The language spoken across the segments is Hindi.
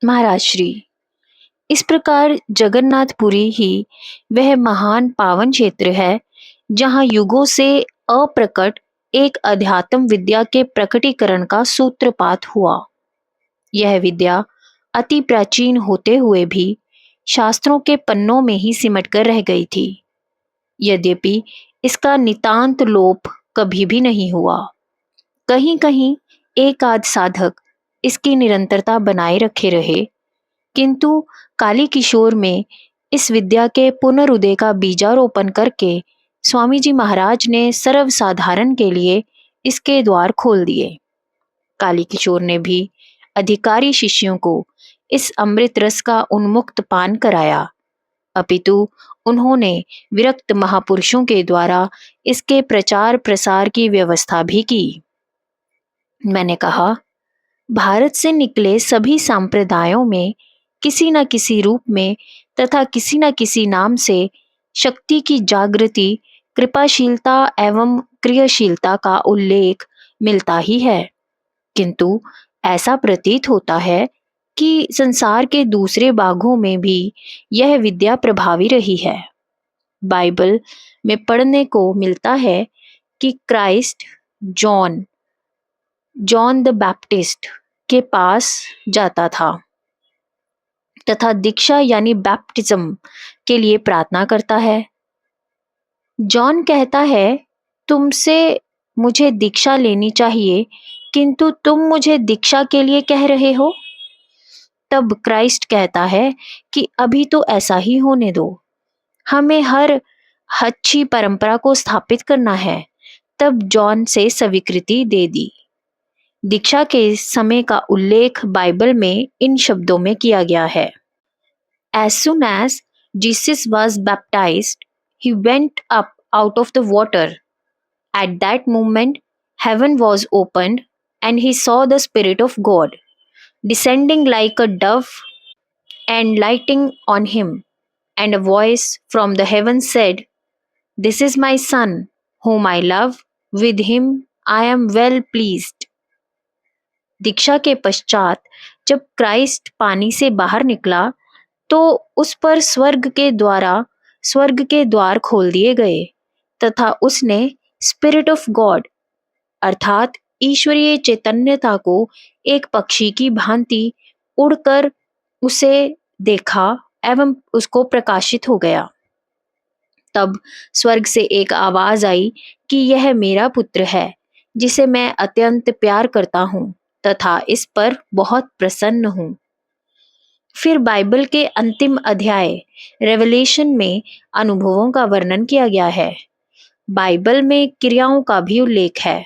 महाराज श्री, इस प्रकार जगन्नाथपुरी ही वह महान पावन क्षेत्र है जहाँ युगों से अप्रकट एक अध्यात्म विद्या के प्रकटीकरण का सूत्रपात हुआ। यह विद्या अति प्राचीन होते हुए भी शास्त्रों के पन्नों में ही सिमट कर रह गई थी। यद्यपि इसका नितांत लोप कभी भी नहीं हुआ। कहीं कहीं एक आध साधक इसकी निरंतरता बनाए रखे रहे, किंतु काली किशोर में इस विद्या के पुनरुदय का बीजारोपण करके स्वामी जी महाराज ने सर्वसाधारण के लिए इसके द्वार खोल दिए। काली किशोर ने भी अधिकारी शिष्यों को इस अमृत रस का उन्मुक्त पान कराया, अपितु उन्होंने विरक्त महापुरुषों के द्वारा इसके प्रचार प्रसार की व्यवस्था भी की। मैंने कहा, भारत से निकले सभी संप्रदायों में किसी न किसी रूप में तथा किसी न किसी नाम से शक्ति की जागृति, कृपाशीलता एवं क्रियाशीलता का उल्लेख मिलता ही है, किंतु ऐसा प्रतीत होता है कि संसार के दूसरे भागों में भी यह विद्या प्रभावी रही है। बाइबल में पढ़ने को मिलता है कि क्राइस्ट जॉन द बैप्टिस्ट के पास जाता था तथा दीक्षा यानी बैप्टिज्म के लिए प्रार्थना करता है। जॉन कहता है, तुमसे मुझे दीक्षा लेनी चाहिए, किंतु तुम मुझे दीक्षा के लिए कह रहे हो। तब क्राइस्ट कहता है कि अभी तो ऐसा ही होने दो, हमें हर अच्छी परंपरा को स्थापित करना है। तब जॉन से स्वीकृति दे दी। दीक्षा के समय का उल्लेख बाइबल में इन शब्दों में किया गया है। As soon as Jesus was baptized, he went up out of the water. At that moment, heaven was opened, and he saw the Spirit of God descending like a dove and lighting on him. And a voice from the heaven said, "This is my Son, whom I love. With him I am well pleased." दीक्षा के पश्चात जब क्राइस्ट पानी से बाहर निकला तो उस पर स्वर्ग के द्वार खोल दिए गए तथा उसने स्पिरिट ऑफ गॉड अर्थात ईश्वरीय चैतन्यता को एक पक्षी की भांति उड़कर उसे देखा एवं उसको प्रकाशित हो गया। तब स्वर्ग से एक आवाज आई कि यह मेरा पुत्र है, जिसे मैं अत्यंत प्यार करता हूँ तथा इस पर बहुत प्रसन्न हूँ। फिर बाइबल के अंतिम अध्याय रेवलेशन में अनुभवों का वर्णन किया गया है। बाइबल में क्रियाओं का भी उल्लेख है।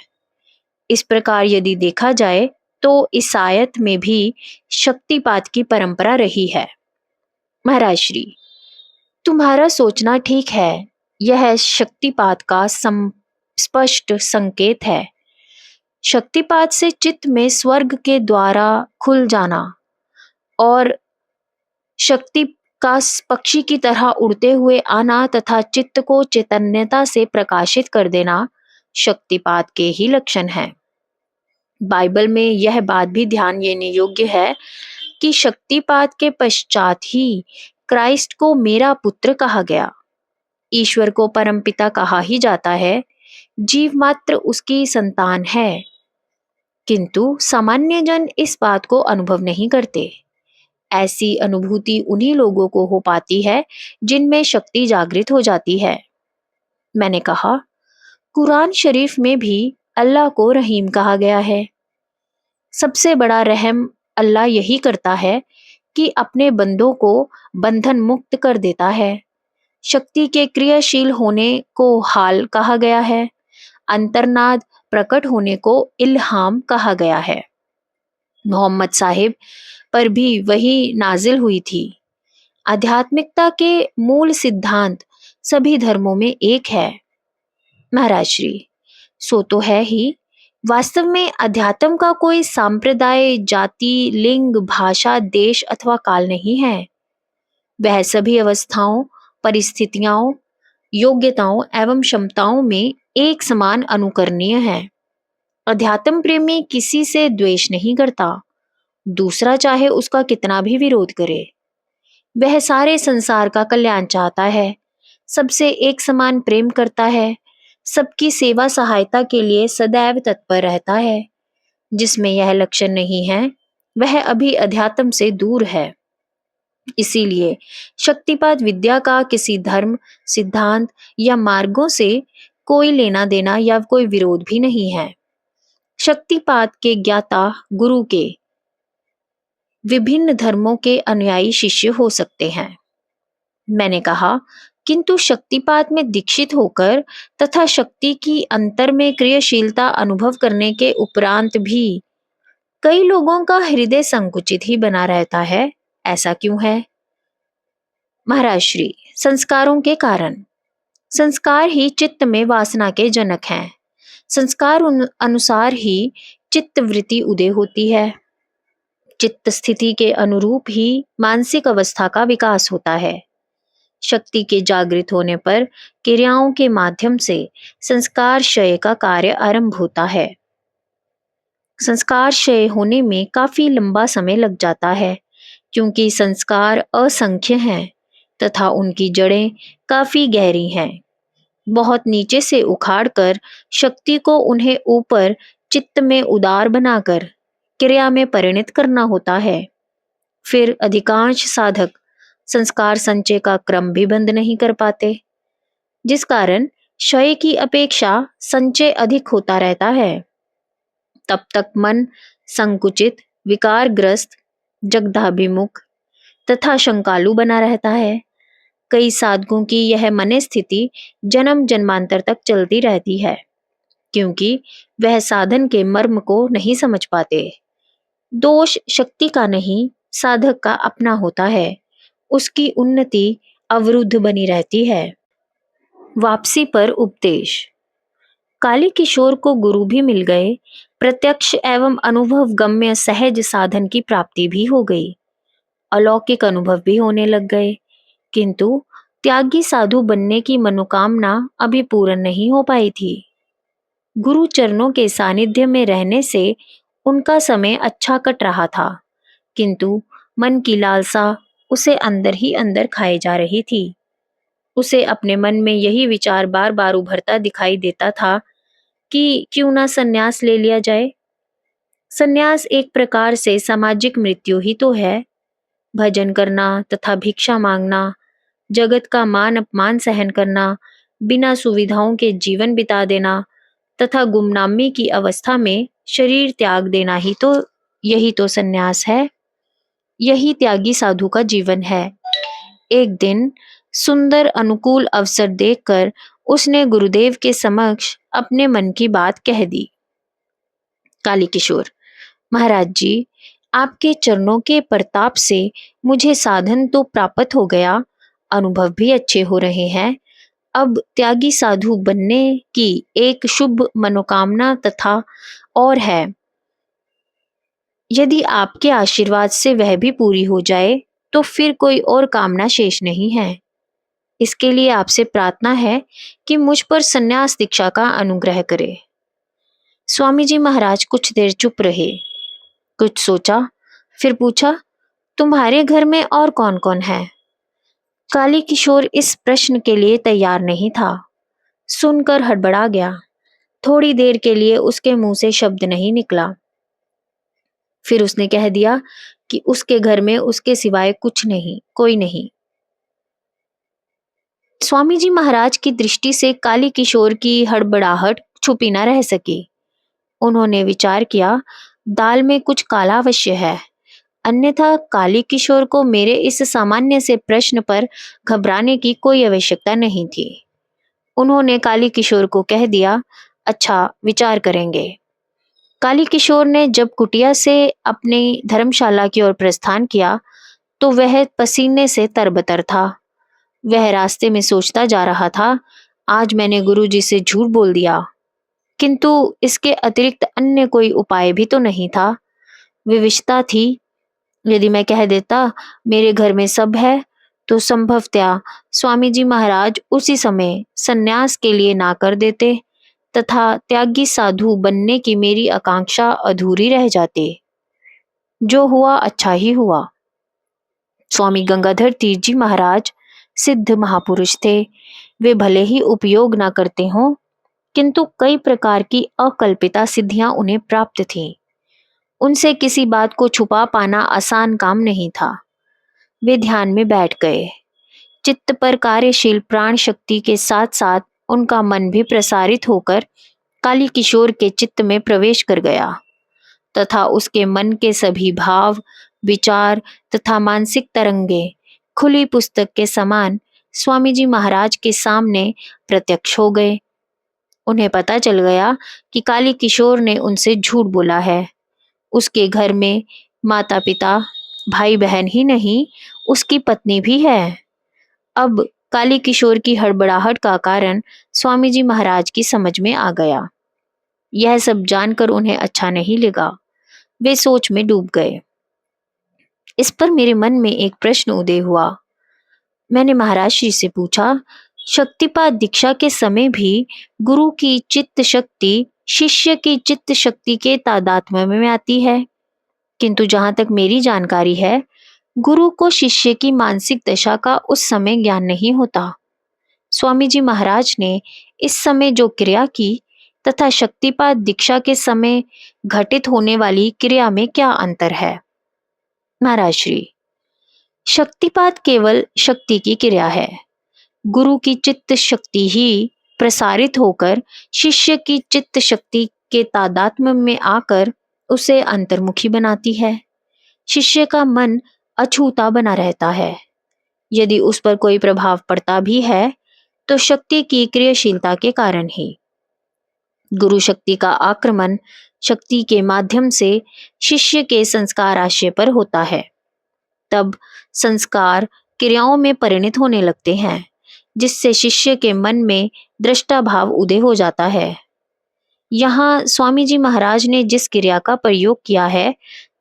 इस प्रकार यदि देखा जाए तो ईसायत में भी शक्तिपात की परंपरा रही है। महाराज श्री, तुम्हारा सोचना ठीक है, यह शक्तिपात का स्पष्ट संकेत है। शक्तिपात से चित्त में स्वर्ग के द्वारा खुल जाना और शक्ति का पक्षी की तरह उड़ते हुए आना तथा चित्त को चैतन्यता से प्रकाशित कर देना शक्तिपात के ही लक्षण हैं। बाइबल में यह बात भी ध्यान देने योग्य है कि शक्तिपात के पश्चात ही क्राइस्ट को मेरा पुत्र कहा गया। ईश्वर को परमपिता कहा ही जाता है, जीव मात्र उसकी संतान है, किंतु सामान्य जन इस बात को अनुभव नहीं करते। ऐसी अनुभूति उन्हीं लोगों को हो पाती है जिनमें शक्ति जागृत हो जाती है। मैंने कहा, कुरान शरीफ में भी अल्लाह को रहीम कहा गया है। सबसे बड़ा रहम अल्लाह यही करता है कि अपने बंदों को बंधन मुक्त कर देता है। शक्ति के क्रियाशील होने को हाल कहा गया है। अंतर्नाद प्रकट होने को इल्हाम कहा गया है। मोहम्मद साहिब पर भी वही नाजिल हुई थी। आध्यात्मिकता के मूल सिद्धांत सभी धर्मों में एक है। महाराज श्री, सो तो है ही। वास्तव में अध्यात्म का कोई सांप्रदाय, जाति, लिंग, भाषा, देश अथवा काल नहीं है। वह सभी अवस्थाओं, परिस्थितियों, योग्यताओं एवं क्षमताओं में एक समान अनुकरणीय है। अध्यात्म प्रेमी किसी से द्वेष नहीं करता दूसरा चाहे उसका कितना भी विरोध करे। वह सारे संसार का कल्याण चाहता है, सबसे एक समान प्रेम करता है, सबकी सेवा सहायता के लिए सदैव तत्पर रहता है। जिसमें यह लक्षण नहीं है, वह अभी अध्यात्म से दूर है। इसीलिए शक्तिपात विद्या का किसी धर्म, सिद्धांत या मार्गों से कोई लेना देना या कोई विरोध भी नहीं है। शक्तिपात के ज्ञाता गुरु के विभिन्न धर्मों के अनुयायी शिष्य हो सकते हैं। मैंने कहा, किंतु शक्तिपात में दीक्षित होकर तथा शक्ति की अंतर में क्रियाशीलता अनुभव करने के उपरांत भी कई लोगों का हृदय संकुचित ही बना रहता है, ऐसा क्यों है? महाराज श्री, संस्कारों के कारण। संस्कार ही चित्त में वासना के जनक हैं। संस्कार अनुसार ही चित्त वृत्ति उदय होती है। चित्त स्थिति के अनुरूप ही मानसिक अवस्था का विकास होता है। शक्ति के जागृत होने पर क्रियाओं के माध्यम से संस्कार क्षय का कार्य आरंभ होता है। संस्कार क्षय होने में काफी लंबा समय लग जाता है, क्योंकि संस्कार असंख्य हैं तथा उनकी जड़ें काफी गहरी हैं। बहुत नीचे से उखाड़कर शक्ति को उन्हें ऊपर चित्त में उदार बनाकर क्रिया में परिणत करना होता है। फिर अधिकांश साधक संस्कार संचय का क्रम भी बंद नहीं कर पाते, जिस कारण क्षय की अपेक्षा संचय अधिक होता रहता है। तब तक मन संकुचित, विकारग्रस्त, जगदाभिमुख तथा शंकालु बना रहता है। कई साधकों की यह मन स्थिति जन्म जन्मांतर तक चलती रहती है, क्योंकि वह साधन के मर्म को नहीं समझ पाते। दोष शक्ति का नहीं, साधक का अपना होता है। उसकी उन्नति अवरुद्ध बनी रहती है। वापसी पर उपदेश। काली किशोर को गुरु भी मिल गए, प्रत्यक्ष एवं अनुभव गम्य सहज साधन की प्राप्ति भी हो गई, अलौकिक अनुभव भी होने लग गए, किंतु त्यागी साधु बनने की मनोकामना अभी पूर्ण नहीं हो पाई थी। गुरु चरणों के सानिध्य में रहने से उनका समय अच्छा कट रहा था, किंतु मन की लालसा उसे अंदर ही अंदर खाए जा रही थी। उसे अपने मन में यही विचार बार बार उभरता दिखाई देता था कि क्यों ना संन्यास ले लिया जाए। संन्यास एक प्रकार से सामाजिक मृत्यु ही तो है। भजन करना तथा भिक्षा मांगना, जगत का मान अपमान सहन करना, बिना सुविधाओं के जीवन बिता देना तथा गुमनामी की अवस्था में शरीर त्याग देना ही तो, यही तो संन्यास है। यही त्यागी साधु का जीवन है। एक दिन सुंदर अनुकूल अवसर देखकर उसने गुरुदेव के समक्ष अपने मन की बात कह दी। काली किशोर, महाराज जी, आपके चरणों के प्रताप से मुझे साधन तो प्राप्त हो गया, अनुभव भी अच्छे हो रहे हैं। अब त्यागी साधु बनने की एक शुभ मनोकामना तथा और है। यदि आपके आशीर्वाद से वह भी पूरी हो जाए तो फिर कोई और कामना शेष नहीं है। इसके लिए आपसे प्रार्थना है कि मुझ पर संन्यास दीक्षा का अनुग्रह करे। स्वामी जी महाराज कुछ देर चुप रहे, कुछ सोचा, फिर पूछा, तुम्हारे घर में और कौन कौन है? काली किशोर इस प्रश्न के लिए तैयार नहीं था, सुनकर हड़बड़ा गया। थोड़ी देर के लिए उसके मुंह से शब्द नहीं निकला। फिर उसने कह दिया कि उसके घर में उसके सिवाय कुछ नहीं, कोई नहीं। स्वामी जी महाराज की दृष्टि से काली किशोर की हड़बड़ाहट छुपी न रह सकी। उन्होंने विचार किया, दाल में कुछ काला अवश्य है, अन्यथा काली किशोर को मेरे इस सामान्य से प्रश्न पर घबराने की कोई आवश्यकता नहीं थी। उन्होंने काली किशोर को कह दिया, अच्छा, विचार करेंगे। काली किशोर ने जब कुटिया से अपनी धर्मशाला की ओर प्रस्थान किया तो वह पसीने से तरबतर था। वह रास्ते में सोचता जा रहा था, आज मैंने गुरुजी से झूठ बोल दिया, किंतु इसके अतिरिक्त अन्य कोई उपाय भी तो नहीं था। विवशता थी, यदि मैं कह देता मेरे घर में सब है तो संभवतया स्वामी जी महाराज उसी समय संन्यास के लिए ना कर देते तथा त्यागी साधु बनने की मेरी आकांक्षा अधूरी रह जाती। जो हुआ अच्छा ही हुआ। स्वामी गंगाधर तीर्थ जी महाराज सिद्ध महापुरुष थे। वे भले ही उपयोग ना करते हों, किंतु कई प्रकार की अकल्पिता सिद्धियां उन्हें प्राप्त थीं। उनसे किसी बात को छुपा पाना आसान काम नहीं था। वे ध्यान में बैठ गए। चित्त पर कार्यशील प्राण शक्ति के साथ साथ उनका मन भी प्रसारित होकर काली किशोर के चित्त में प्रवेश कर गया तथा उसके मन के सभी भाव, विचार तथा मानसिक तरंगे खुली पुस्तक के समान स्वामी जी महाराज के सामने प्रत्यक्ष हो गए। उन्हें पता चल गया कि काली किशोर ने उनसे झूठ बोला है। उसके घर में माता पिता, भाई बहन ही नहीं, उसकी पत्नी भी है। अब काली किशोर की हड़बड़ाहट का कारण स्वामी जी महाराज की समझ में आ गया। यह सब जानकर उन्हें अच्छा नहीं लगा। वे सोच में डूब गए। इस पर मेरे मन में एक प्रश्न उदय हुआ। मैंने महाराज श्री से पूछा, शक्तिपात दीक्षा के समय भी गुरु की चित्त शक्ति शिष्य की चित्त शक्ति के तादात्म्य में आती है, किंतु जहां तक मेरी जानकारी है, गुरु को शिष्य की मानसिक दशा का उस समय ज्ञान नहीं होता। स्वामी जी महाराज ने इस समय जो क्रिया की तथा शक्तिपात दीक्षा के समय घटित होने वाली क्रिया में क्या अंतर है? महाराज श्री, शक्तिपात केवल शक्ति की क्रिया है। गुरु की चित्त शक्ति ही प्रसारित होकर शिष्य की चित्त शक्ति के तादात्म्य में आकर उसे अंतर्मुखी बनाती है। शिष्य का मन अछूता बना रहता है। यदि उस पर कोई प्रभाव पड़ता भी है तो शक्ति की क्रियाशीलता के कारण ही। गुरु शक्ति का आक्रमण शक्ति के माध्यम से शिष्य के संस्कार आशय पर होता है। तब संस्कार क्रियाओं में परिणत होने लगते हैं, जिससे शिष्य के मन में दृष्टा भाव उदय हो जाता है। यहाँ स्वामी जी महाराज ने जिस क्रिया का प्रयोग किया है,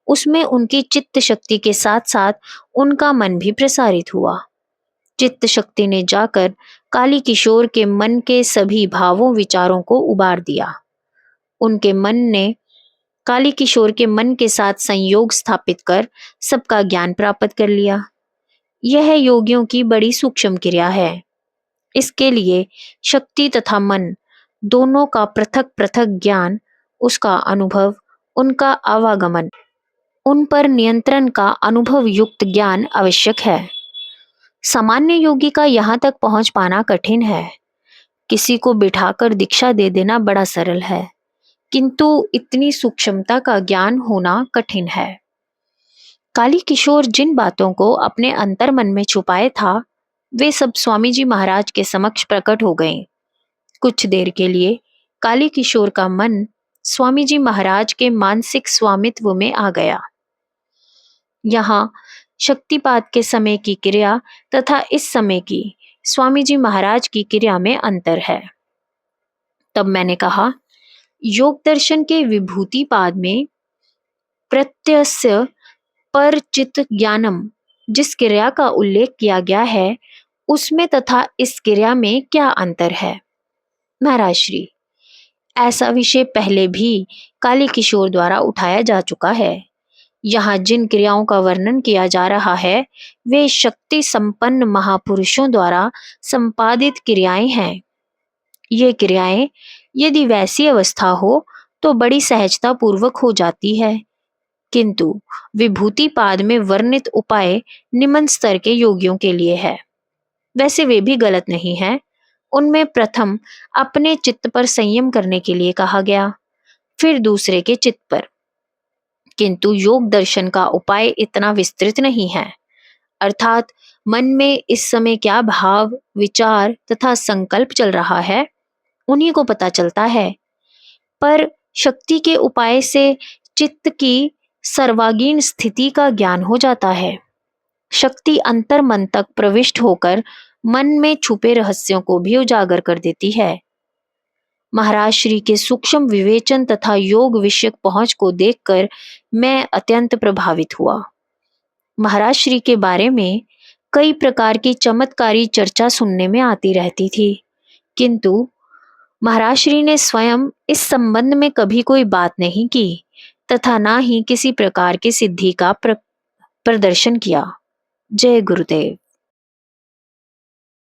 उसमें उनकी चित्त शक्ति के साथ साथ उनका मन भी प्रसारित हुआ। चित्त शक्ति ने जाकर काली किशोर के मन के सभी भावों विचारों को उबार दिया। उनके मन ने काली किशोर के मन के साथ संयोग स्थापित कर सबका ज्ञान प्राप्त कर लिया। यह योगियों की बड़ी सूक्ष्म क्रिया है। इसके लिए शक्ति तथा मन दोनों का पृथक पृथक ज्ञान, उसका अनुभव, उनका आवागमन, उन पर नियंत्रण का अनुभव युक्त ज्ञान आवश्यक है। सामान्य योगी का यहाँ तक पहुंच पाना कठिन है। किसी को बिठाकर दीक्षा दे देना बड़ा सरल है, किंतु इतनी सूक्ष्मता का ज्ञान होना कठिन है। काली किशोर जिन बातों को अपने अंतर मन में छुपाए था, वे सब स्वामी जी महाराज के समक्ष प्रकट हो गए। कुछ देर के लिए काली किशोर का मन स्वामी जी महाराज के मानसिक स्वामित्व में आ गया। यहाँ शक्तिपात के समय की क्रिया तथा इस समय की स्वामी जी महाराज की क्रिया में अंतर है। तब मैंने कहा, योग दर्शन के विभूति पाद में प्रत्यस्य परचित ज्ञानम जिस क्रिया का उल्लेख किया गया है, उसमें तथा इस क्रिया में क्या अंतर है? महाराज श्री, ऐसा विषय पहले भी काली किशोर द्वारा उठाया जा चुका है। यहाँ जिन क्रियाओं का वर्णन किया जा रहा है, वे शक्ति संपन्न महापुरुषों द्वारा संपादित क्रियाएं हैं। ये क्रियाएं यदि वैसी अवस्था हो तो बड़ी सहजता पूर्वक हो जाती है, किंतु विभूति पाद में वर्णित उपाय निम्न स्तर के योगियों के लिए है। वैसे वे भी गलत नहीं है। उनमें प्रथम अपने चित्त पर संयम करने के लिए कहा गया, फिर दूसरे के चित्त पर। किंतु योग दर्शन का उपाय इतना विस्तृत नहीं है। अर्थात मन में इस समय क्या भाव, विचार तथा संकल्प चल रहा है, उन्हीं को पता चलता है। पर शक्ति के उपाय से चित्त की सर्वांगीण स्थिति का ज्ञान हो जाता है। शक्ति अंतर मन तक प्रविष्ट होकर मन में छुपे रहस्यों को भी उजागर कर देती है। महाराज श्री के सूक्ष्म विवेचन तथा योग विषयक पहुंच को देखकर मैं अत्यंत प्रभावित हुआ। महाराज श्री के बारे में कई प्रकार की चमत्कारी चर्चा सुनने में आती रहती थी, किंतु महाराज श्री ने स्वयं इस संबंध में कभी कोई बात नहीं की तथा ना ही किसी प्रकार की सिद्धि का प्रदर्शन किया। जय गुरुदेव।